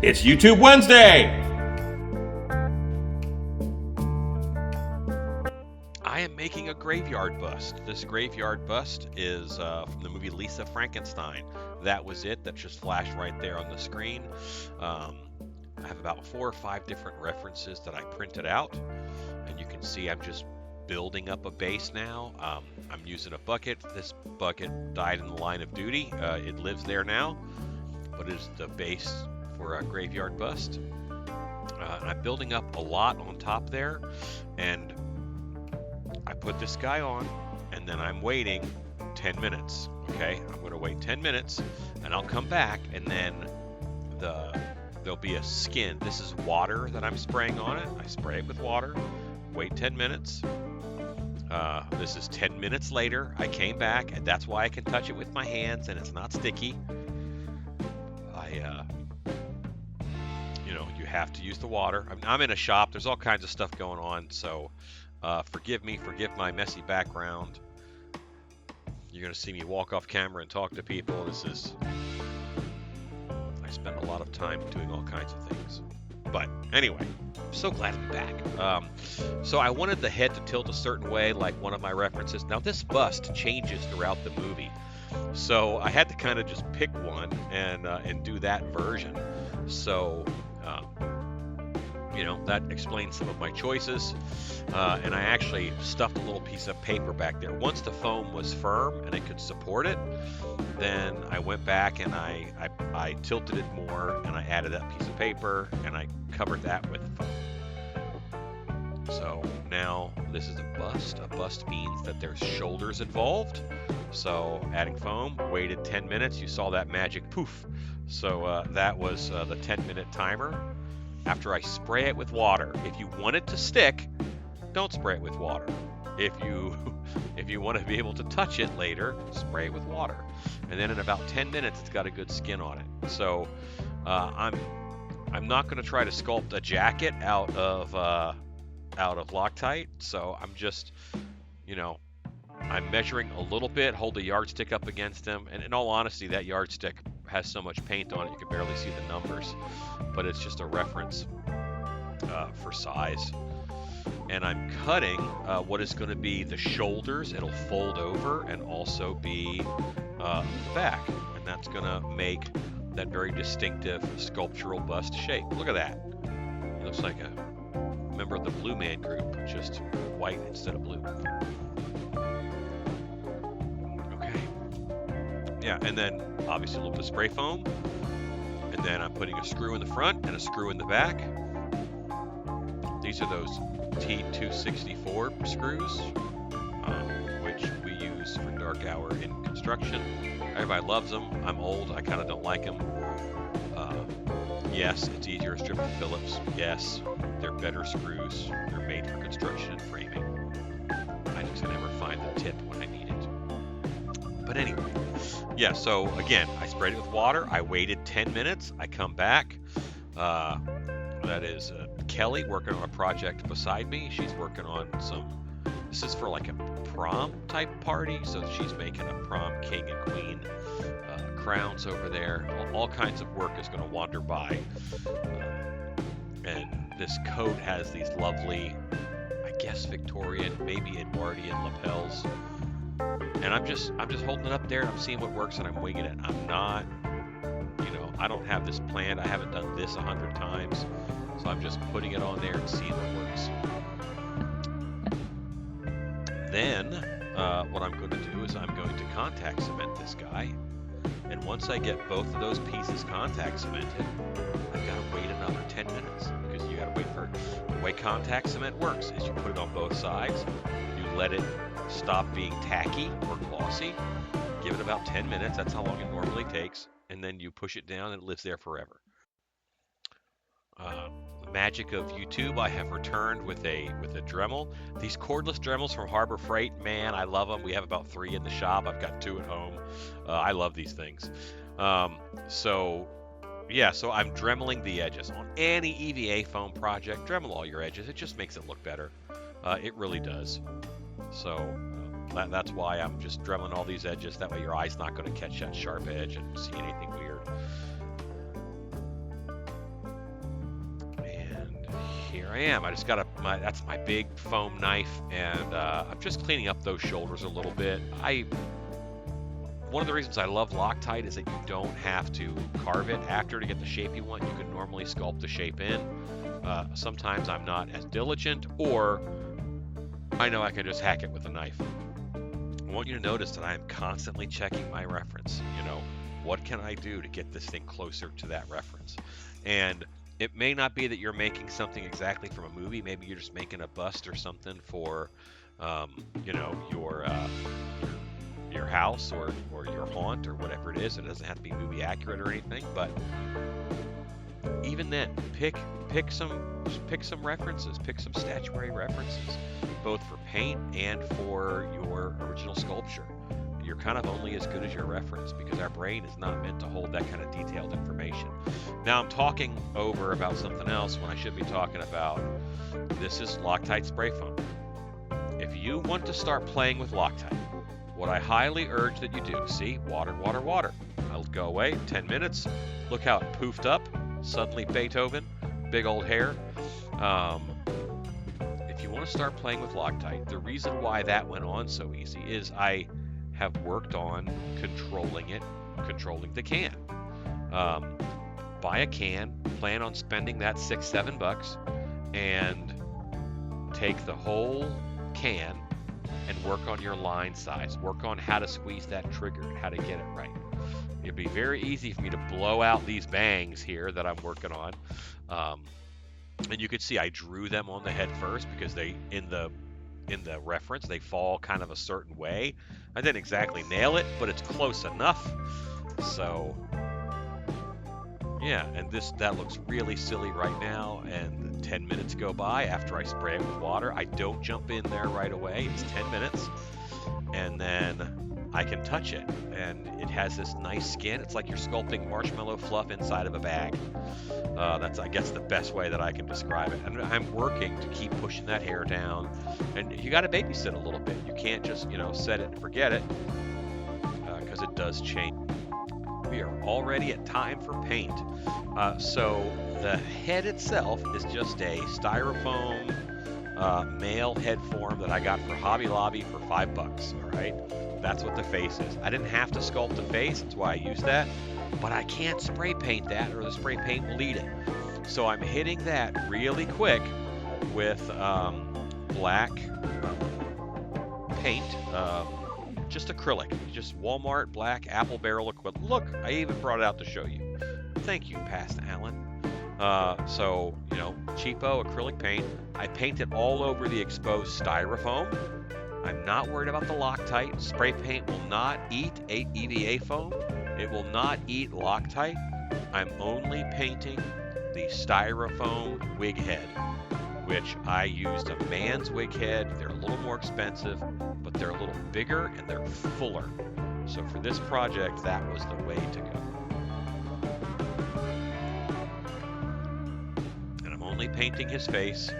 It's YouTube Wednesday! I am making a graveyard bust. This graveyard bust is from the movie LIsa Frankenstein. That was it. That just flashed right there on the screen. I have about 4 or 5 different references that I printed out. And you can see I'm just building up a base now. I'm using a bucket. This bucket died in the line of duty. It lives there now, but it is the base for a graveyard bust. I'm building up a lot on top there, and I put this guy on, and then I'm waiting 10 minutes. Okay, I'm going to wait 10 minutes, and I'll come back, and then there'll be a skin. This is water that I'm spraying on it. I spray it with water. Wait 10 minutes. This is 10 minutes later. I came back, and that's why I can touch it with my hands, and it's not sticky. You have to use the water. I'm in a shop. There's all kinds of stuff going on, so forgive me, forgive my messy background. You're going to see me walk off camera and talk to people. I spend a lot of time doing all kinds of things. But anyway, I'm so glad to be back. So I wanted the head to tilt a certain way, like one of my references. Now this bust changes throughout the movie, so I had to kind of just pick one and do that version. So that explains some of my choices. And I actually stuffed a little piece of paper back there. Once the foam was firm and it could support it, then I went back and I tilted it more, and I added that piece of paper and I covered that with foam. So now this is a bust. A bust means that there's shoulders involved. So adding foam, waited 10 minutes. You saw that magic poof. So that was the 10-minute timer. After I spray it with water, if you want it to stick, don't spray it with water. If you want to be able to touch it later, spray it with water. And then in about 10 minutes, it's got a good skin on it. So I'm not going to try to sculpt a jacket out of Loctite. So I'm just, I'm measuring a little bit, hold the yardstick up against him, and in all honesty, that yardstick has so much paint on it you can barely see the numbers, but it's just a reference for size. And I'm cutting what is going to be the shoulders. It'll fold over and also be the back, and that's going to make that very distinctive sculptural bust shape. Look at that. It looks like a member of the Blue Man Group, just white instead of blue. Yeah, and then obviously a little bit of spray foam, and then I'm putting a screw in the front and a screw in the back. These are those T264 screws, which we use for dark hour in construction. Everybody loves them. I'm old. I kind of don't like them. Yes, it's easier to strip with Phillips. Yes, they're better screws. They're made for construction and framing. I just can never find the tip when I need it. But anyway. Yeah, so again, I sprayed it with water. I waited 10 minutes. I come back. That is Kelly working on a project beside me. She's working on this is for like a prom type party. So she's making a prom king and queen crowns over there. All kinds of work is going to wander by. And this coat has these lovely, I guess, Victorian, maybe Edwardian lapels. And I'm just holding it up there, and I'm seeing what works, and I'm winging it. I'm not, I don't have this planned. I haven't done this 100 times. So I'm just putting it on there and seeing what works. Then, what I'm going to do is I'm going to contact cement this guy. And once I get both of those pieces contact cemented, I've got to wait another 10 minutes. Because you got to wait for the way contact cement works is you put it on both sides. You let it stop being tacky or glossy. Give it about 10 minutes. That's how long it normally takes. And then you push it down and it lives there forever. The magic of YouTube, I have returned with a Dremel. These cordless Dremels from Harbor Freight, man, I love them. We have about 3 in the shop. I've got 2 at home. I love these things. So I'm dremeling the edges. On any EVA foam project, dremel all your edges. It just makes it look better. It really does. So that's why I'm just dremeling all these edges. That way your eye's not going to catch that sharp edge and see anything weird. here I am. I just got that's my big foam knife, and I'm just cleaning up those shoulders a little bit. One of the reasons I love Loctite is that you don't have to carve it after to get the shape you want. You can normally sculpt the shape in. Sometimes I'm not as diligent, or I know I can just hack it with a knife. I want you to notice that I am constantly checking my reference. What can I do to get this thing closer to that reference? And it may not be that you're making something exactly from a movie. Maybe you're just making a bust or something for, your house or your haunt or whatever it is. It doesn't have to be movie accurate or anything, but even then, pick some references, pick some statuary references, both for paint and for your original sculpture. You're kind of only as good as your reference, because our brain is not meant to hold that kind of detailed information. Now I'm talking over about something else when I should be talking about, this is Loctite spray foam. If you want to start playing with Loctite, what I highly urge that you do, see, water, water, water. I'll go away, 10 minutes. Look how it poofed up. Suddenly Beethoven, big old hair. If you want to start playing with Loctite, the reason why that went on so easy is I have worked on controlling the can. Buy a can, plan on spending that $6-7, and take the whole can and work on your line size. Work on how to squeeze that trigger and how to get it right. It'd be very easy for me to blow out these bangs here that I'm working on. And you can see I drew them on the head first, because they, in the reference, they fall kind of a certain way. I didn't exactly nail it, but it's close enough. So yeah, and that looks really silly right now, and 10 minutes go by after I spray it with water. I don't jump in there right away. It's 10 minutes, and then I can touch it, and it has this nice skin. It's like you're sculpting marshmallow fluff inside of a bag. That's, I guess, the best way that I can describe it. And I'm working to keep pushing that hair down, and you got to babysit a little bit. You can't just, set it and forget it, because it does change. We are already at time for paint. So the head itself is just a styrofoam male head form that I got for Hobby Lobby for $5. All right, that's what the face is. I didn't have to sculpt the face, that's why I used that. But I can't spray paint that, or the spray paint will eat it. So I'm hitting that really quick with black paint. Just acrylic, just Walmart black apple barrel equivalent. Look, I even brought it out to show you. Thank you, Past Alan. So, cheapo acrylic paint. I paint it all over the exposed styrofoam. I'm not worried about the Loctite. Spray paint will not eat EVA foam. It will not eat Loctite. I'm only painting the styrofoam wig head, which I used a man's wig head. They're a little more expensive, but they're a little bigger and they're fuller. So for this project, that was the way to go. And I'm only painting his face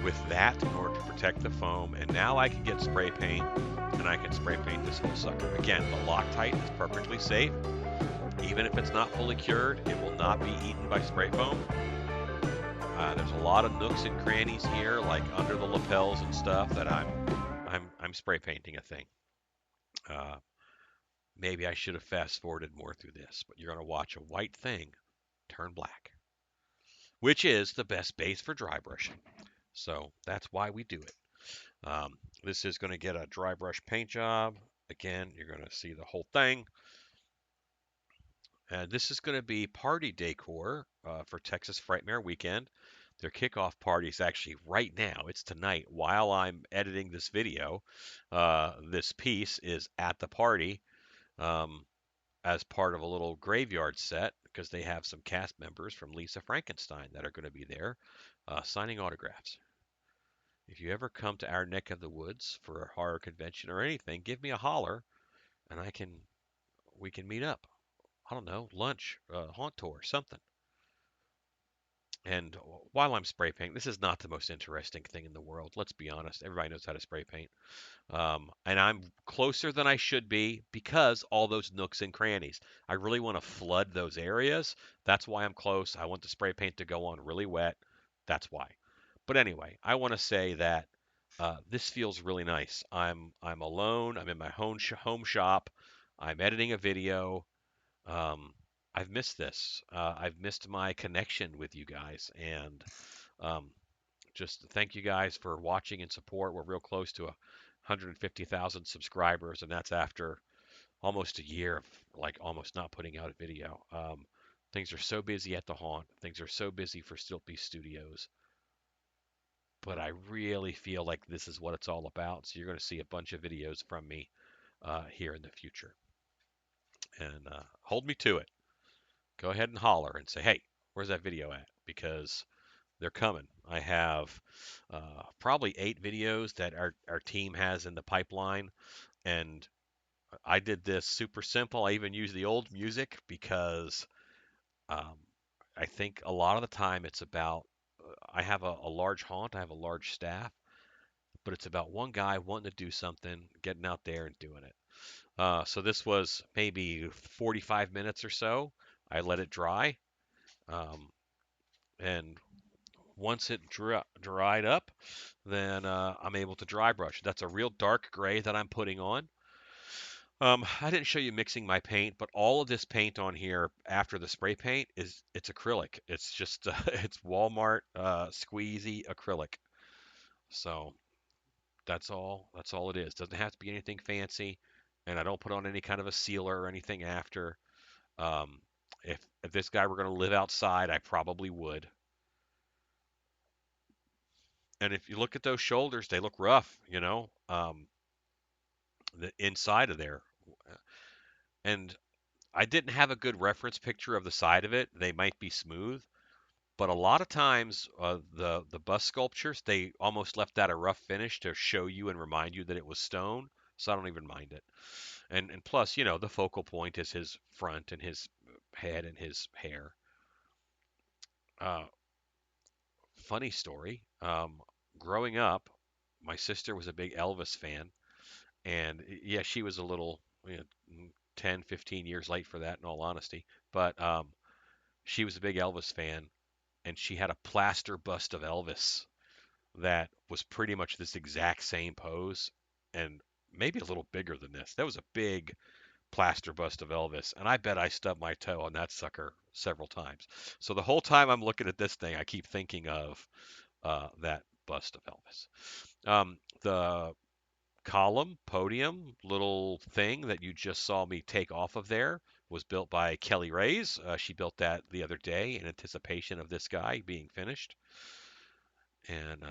with that in order to protect the foam. And now I can get spray paint, and I can spray paint this whole sucker. Again, the Loctite is perfectly safe. Even if it's not fully cured, it will not be eaten by spray foam. There's a lot of nooks and crannies here, like under the lapels and stuff, that I'm spray painting a thing. Maybe I should have fast forwarded more through this, but you're going to watch a white thing turn black, which is the best base for dry brushing. So that's why we do it. This is going to get a dry brush paint job. Again, you're going to see the whole thing. This is going to be party decor for Texas Frightmare Weekend. Their kickoff party is actually right now. It's tonight while I'm editing this video. This piece is at the party as part of a little graveyard set, because they have some cast members from LIsa Frankenstein that are going to be there signing autographs. If you ever come to our neck of the woods for a horror convention or anything, give me a holler, and we can meet up. I don't know, lunch, haunt tour, something. And while I'm spray painting, this is not the most interesting thing in the world. Let's be honest. Everybody knows how to spray paint. And I'm closer than I should be because all those nooks and crannies. I really want to flood those areas. That's why I'm close. I want the spray paint to go on really wet. That's why. But anyway, I want to say that this feels really nice. I'm alone. I'm in my home shop. I'm editing a video. Um, I've missed this. I've missed my connection with you guys, and um, just thank you guys for watching and support. We're real close to 150,000 subscribers, and that's after almost a year of like almost not putting out a video. Things are so busy at the haunt. Things are so busy for Stiltby Studios, but I really feel like this is what it's all about. So you're going to see a bunch of videos from me here in the future, and hold me to it. Go ahead and holler and say, hey, where's that video at? Because they're coming. I have probably 8 videos that our team has in the pipeline, and I did this super simple. I even used the old music because um, I think a lot of the time it's about I have a large haunt, I have a large staff, but it's about one guy wanting to do something, getting out there and doing it. So this was maybe 45 minutes or so. I let it dry, um, and once it dried up, then I'm able to dry brush. That's a real dark gray that I'm putting on. I didn't show you mixing my paint, but all of this paint on here after the spray paint it's acrylic. It's just it's Walmart squeezy acrylic. So that's all. That's all it is. Doesn't have to be anything fancy, and I don't put on any kind of a sealer or anything after. Um, if this guy were going to live outside, I probably would. And if you look at those shoulders, they look rough, the inside of there. And I didn't have a good reference picture of the side of it. They might be smooth, but a lot of times the bust sculptures they almost left that a rough finish to show you and remind you that it was stone. So I don't even mind it. And plus, the focal point is his front and his head and his hair. Uh, Funny story. Growing up, my sister was a big Elvis fan, and yeah, she was a little, 10, 15 years late for that, in all honesty. But she was a big Elvis fan, and she had a plaster bust of Elvis that was pretty much this exact same pose, and maybe a little bigger than this. That was a big plaster bust of Elvis, and I bet I stubbed my toe on that sucker several times. So the whole time I'm looking at this thing, I keep thinking of that bust of Elvis. The column, podium, little thing that you just saw me take off of there was built by Kelly Reyes. She built that the other day in anticipation of this guy being finished. And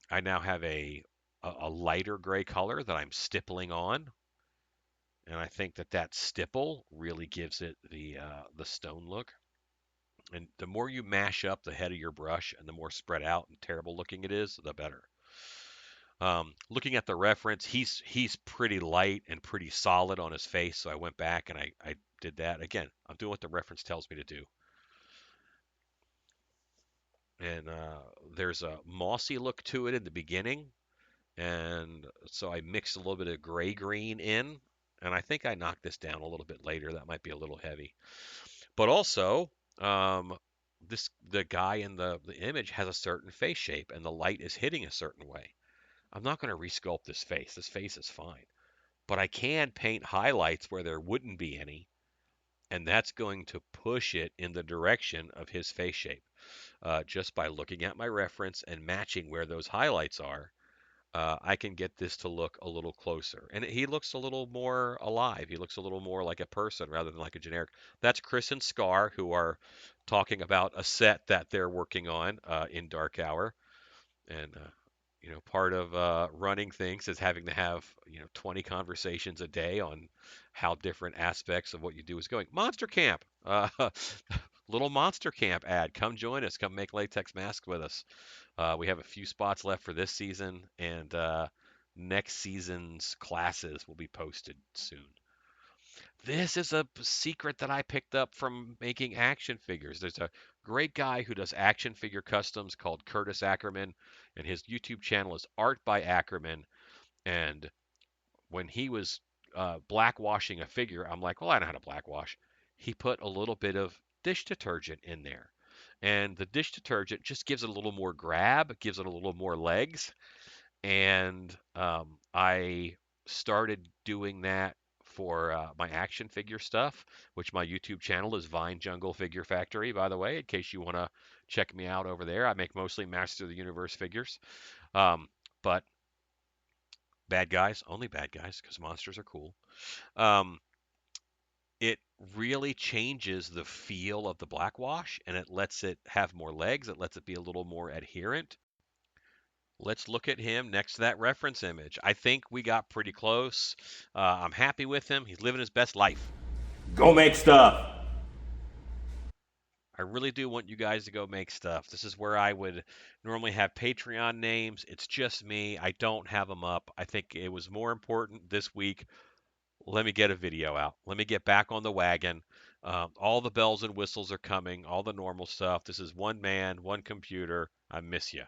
I now have a lighter gray color that I'm stippling on. And I think that stipple really gives it the stone look. And the more you mash up the head of your brush and the more spread out and terrible looking it is, the better. Looking at the reference, he's pretty light and pretty solid on his face. So I went back and I did that. Again, I'm doing what the reference tells me to do. And there's a mossy look to it in the beginning. And so I mixed a little bit of gray green in. And I think I knocked this down a little bit later. That might be a little heavy. But also, um, the guy in the image has a certain face shape and the light is hitting a certain way. I'm not going to resculpt this face. This face is fine. But I can paint highlights where there wouldn't be any, and that's going to push it in the direction of his face shape. Just by looking at my reference and matching where those highlights are, I can get this to look a little closer. And he looks a little more alive. He looks a little more like a person rather than like a generic. That's Chris and Scar, who are talking about a set that they're working on in Dark Hour. And part of running things is having to have 20 conversations a day on how different aspects of what you do is going. Monster Camp, little Monster Camp ad. Come join us. Come make latex masks with us. We have a few spots left for this season, and next season's classes will be posted soon. This is a secret that I picked up from making action figures. There's a great guy who does action figure customs called Curtis Ackerman, and his YouTube channel is Art by Ackerman. And when he was blackwashing a figure, I'm like, well, I know how to blackwash. He put a little bit of dish detergent in there. and the dish detergent just gives it a little more grab, gives it a little more legs, and I started doing that for my action figure stuff, which my YouTube channel is Vine Jungle Figure Factory, by the way, in case you want to check me out over there. I make mostly Master of the Universe figures, but bad guys, only bad guys, because monsters are cool. Um, it really changes the feel of the black wash, and it lets it have more legs. It lets it be a little more adherent. Let's look at him next to that reference image. I think we got pretty close. I'm happy with him. He's living his best life. Go make stuff. I really do want you guys to go make stuff. This is where I would normally have Patreon names. It's just me. I don't have them up. I think it was more important this week. Let me get a video out. Let me get back on the wagon. All the bells and whistles are coming, all the normal stuff. This is one man, one computer. I miss you.